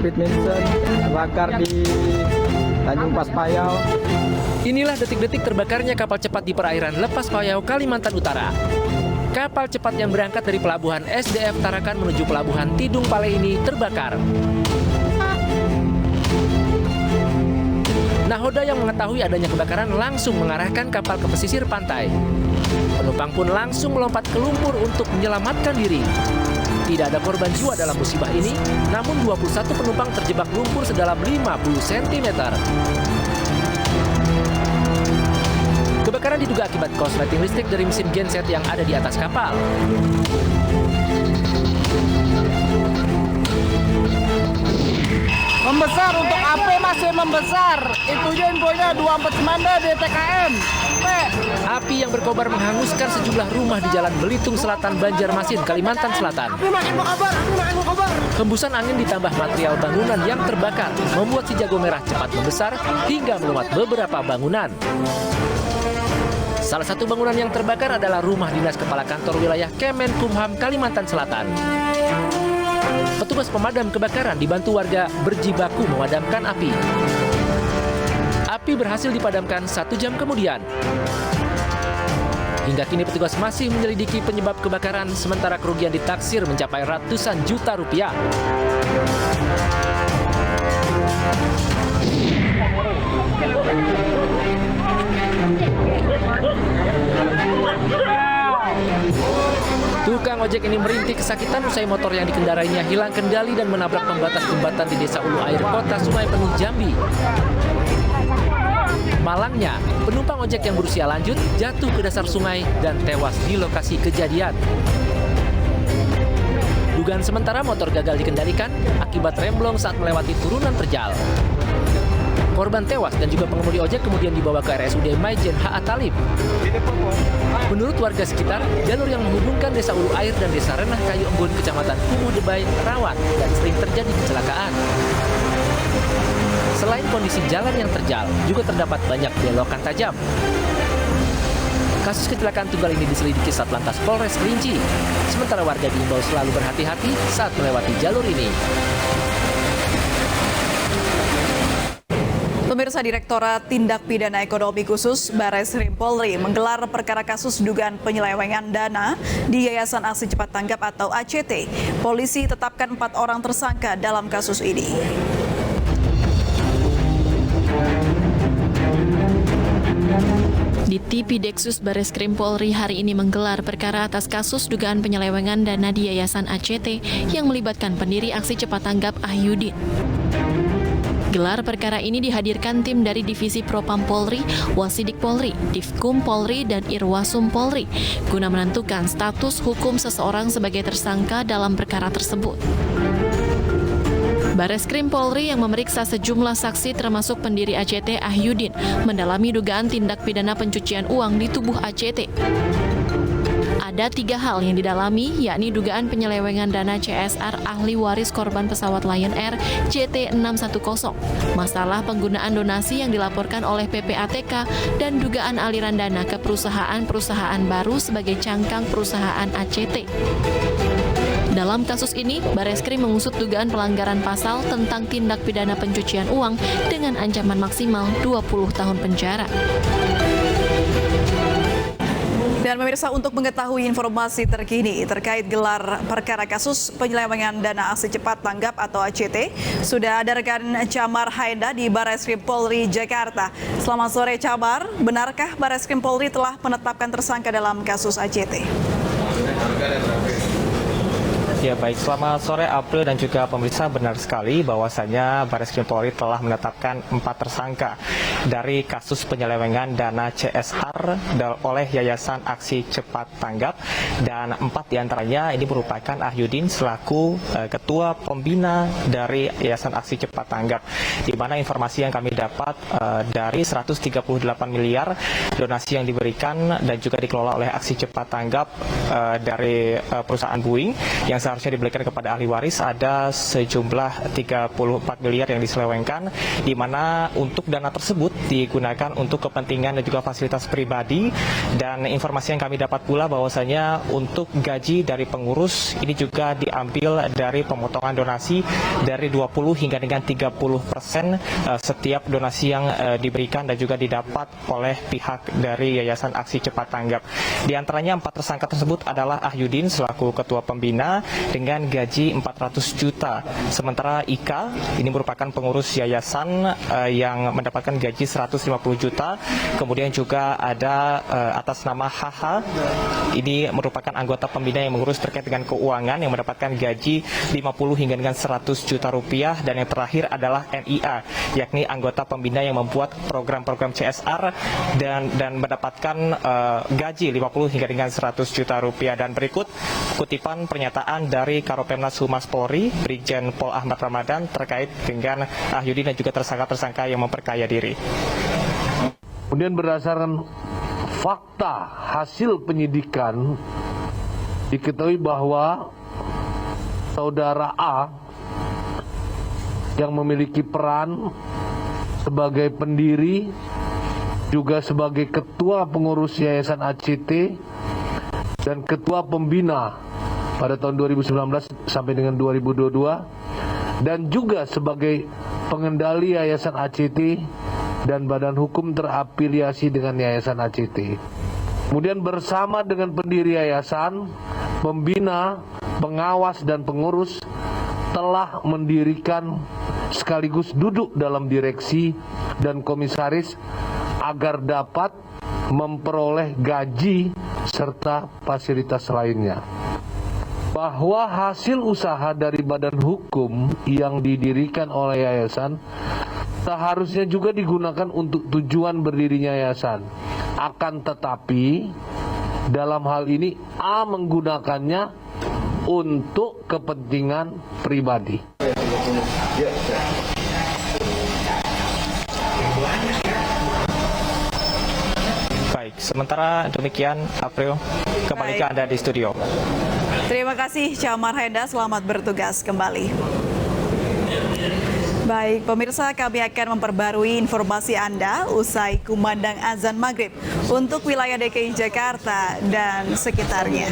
Speed Mansion terbakar di Tanjung Pas Payau. Inilah detik-detik terbakarnya kapal cepat di perairan Lepas Payau, Kalimantan Utara. Kapal cepat yang berangkat dari pelabuhan SDF Tarakan menuju pelabuhan Tidung Pale ini terbakar. Nahoda yang mengetahui adanya kebakaran langsung mengarahkan kapal ke pesisir pantai. Penumpang pun langsung melompat ke lumpur untuk menyelamatkan diri. Tidak ada korban jiwa dalam musibah ini, namun 21 penumpang terjebak lumpur sedalam 50 cm. Kebakaran diduga akibat korsleting listrik dari mesin genset yang ada di atas kapal. Membesar untuk AP masih membesar. Itu infonya 249 DTKM. Api yang berkobar menghanguskan sejumlah rumah di Jalan Belitung Selatan, Banjarmasin, Kalimantan Selatan. Hembusan angin ditambah material bangunan yang terbakar membuat si jago merah cepat membesar hingga melumat beberapa bangunan. Salah satu bangunan yang terbakar adalah rumah dinas Kepala Kantor Wilayah Kemenkumham Kalimantan Selatan. Petugas pemadam kebakaran dibantu warga berjibaku memadamkan api. Api berhasil dipadamkan 1 jam kemudian. Hingga kini petugas masih menyelidiki penyebab kebakaran, sementara kerugian ditaksir mencapai ratusan juta rupiah. Tukang ojek ini merintih kesakitan usai motor yang dikendarainya hilang kendali dan menabrak pembatas jembatan di Desa Ulu Air, Kota Sungai Penuh, Jambi. Malangnya, penumpang ojek yang berusia lanjut jatuh ke dasar sungai dan tewas di lokasi kejadian. Dugaan sementara motor gagal dikendalikan akibat remblong saat melewati turunan terjal. Korban tewas dan juga pengemudi ojek kemudian dibawa ke RSUD Maijen H.A. Talib. Menurut warga sekitar, jalur yang menghubungkan Desa Ulu Air dan Desa Renah Kayu Embun, Kecamatan Kumuh Debay, rawan dan sering terjadi kecelakaan. Selain kondisi jalan yang terjal, juga terdapat banyak belokan tajam. Kasus kecelakaan tunggal ini diselidiki Satlantas Polres Kerinci. Sementara warga diimbau selalu berhati-hati saat melewati jalur ini. Pemirsa, Direktorat Tindak Pidana Ekonomi Khusus Bareskrim Polri menggelar perkara kasus dugaan penyelewengan dana di Yayasan Aksi Cepat Tanggap atau ACT. Polisi tetapkan 4 orang tersangka dalam kasus ini. Di Tipideksus Bareskrim Polri hari ini menggelar perkara atas kasus dugaan penyelewengan dana di Yayasan ACT yang melibatkan pendiri Aksi Cepat Tanggap Ahyudin. Gelar perkara ini dihadirkan tim dari Divisi Propam Polri, Wasidik Polri, Divkum Polri, dan Irwasum Polri guna menentukan status hukum seseorang sebagai tersangka dalam perkara tersebut. Bareskrim Polri yang memeriksa sejumlah saksi termasuk pendiri ACT Ahyudin mendalami dugaan tindak pidana pencucian uang di tubuh ACT. Ada 3 hal yang didalami, yakni dugaan penyelewengan dana CSR ahli waris korban pesawat Lion Air JT610, masalah penggunaan donasi yang dilaporkan oleh PPATK, dan dugaan aliran dana ke perusahaan-perusahaan baru sebagai cangkang perusahaan ACT. Dalam kasus ini, Bareskrim mengusut dugaan pelanggaran pasal tentang tindak pidana pencucian uang dengan ancaman maksimal 20 tahun penjara. Dan pemirsa, untuk mengetahui informasi terkini terkait gelar perkara kasus penyelewengan dana Aksi Cepat Tanggap atau ACT, sudah ada rekan Camar Haida di Bareskrim Polri Jakarta. Selamat sore Camar, benarkah Bareskrim Polri telah menetapkan tersangka dalam kasus ACT? Ya baik, selamat sore April dan juga pemirsa. Benar sekali bahwasanya Bareskrim Polri telah menetapkan 4 tersangka dari kasus penyelewengan dana CSR oleh Yayasan Aksi Cepat Tanggap, dan 4 diantaranya ini merupakan Ahyudin selaku Ketua Pembina dari Yayasan Aksi Cepat Tanggap, di mana informasi yang kami dapat dari 138 miliar donasi yang diberikan dan juga dikelola oleh Aksi Cepat Tanggap dari perusahaan Boeing yang seharusnya diberikan kepada ahli waris, ada sejumlah 34 miliar yang diselewengkan, di mana untuk dana tersebut tersebut digunakan untuk kepentingan dan juga fasilitas pribadi. Dan informasi yang kami dapat pula bahwasanya untuk gaji dari pengurus ini juga diambil dari pemotongan donasi dari 20 hingga dengan 30% setiap donasi yang diberikan dan juga didapat oleh pihak dari Yayasan Aksi Cepat Tanggap. Di antaranya 4 tersangka tersebut adalah Ahyudin selaku ketua pembina dengan gaji 400 juta. Sementara Ika ini merupakan pengurus yayasan yang mendapatkan gaji 150 juta. Kemudian juga ada atas nama HH, ini merupakan anggota pembina yang mengurus terkait dengan keuangan yang mendapatkan gaji 50 hingga dengan 100 juta rupiah. Dan yang terakhir adalah NIA, yakni anggota pembina yang membuat program-program CSR dan mendapatkan gaji 50 hingga dengan 100 juta rupiah. Dan berikut kutipan pernyataan dari Karopemnas Humas Polri, Brigjen Pol Ahmad Ramadan terkait dengan Ahyudin dan juga tersangka-tersangka yang memperkaya diri. Kemudian berdasarkan fakta hasil penyidikan diketahui bahwa saudara A yang memiliki peran sebagai pendiri juga sebagai ketua pengurus Yayasan ACT dan ketua pembina pada tahun 2019 sampai dengan 2022 dan juga sebagai pengendali Yayasan ACT dan badan hukum terafiliasi dengan Yayasan ACT. Kemudian bersama dengan pendiri yayasan, pembina, pengawas dan pengurus telah mendirikan sekaligus duduk dalam direksi dan komisaris agar dapat memperoleh gaji serta fasilitas lainnya. Bahwa hasil usaha dari badan hukum yang didirikan oleh yayasan seharusnya juga digunakan untuk tujuan berdirinya yayasan. Akan tetapi dalam hal ini A menggunakannya untuk kepentingan pribadi. Baik, sementara demikian April, kembali ke Anda di studio. Terima kasih Camar Haenda, selamat bertugas kembali. Baik, pemirsa, kami akan memperbarui informasi Anda usai kumandang azan maghrib untuk wilayah DKI Jakarta dan sekitarnya.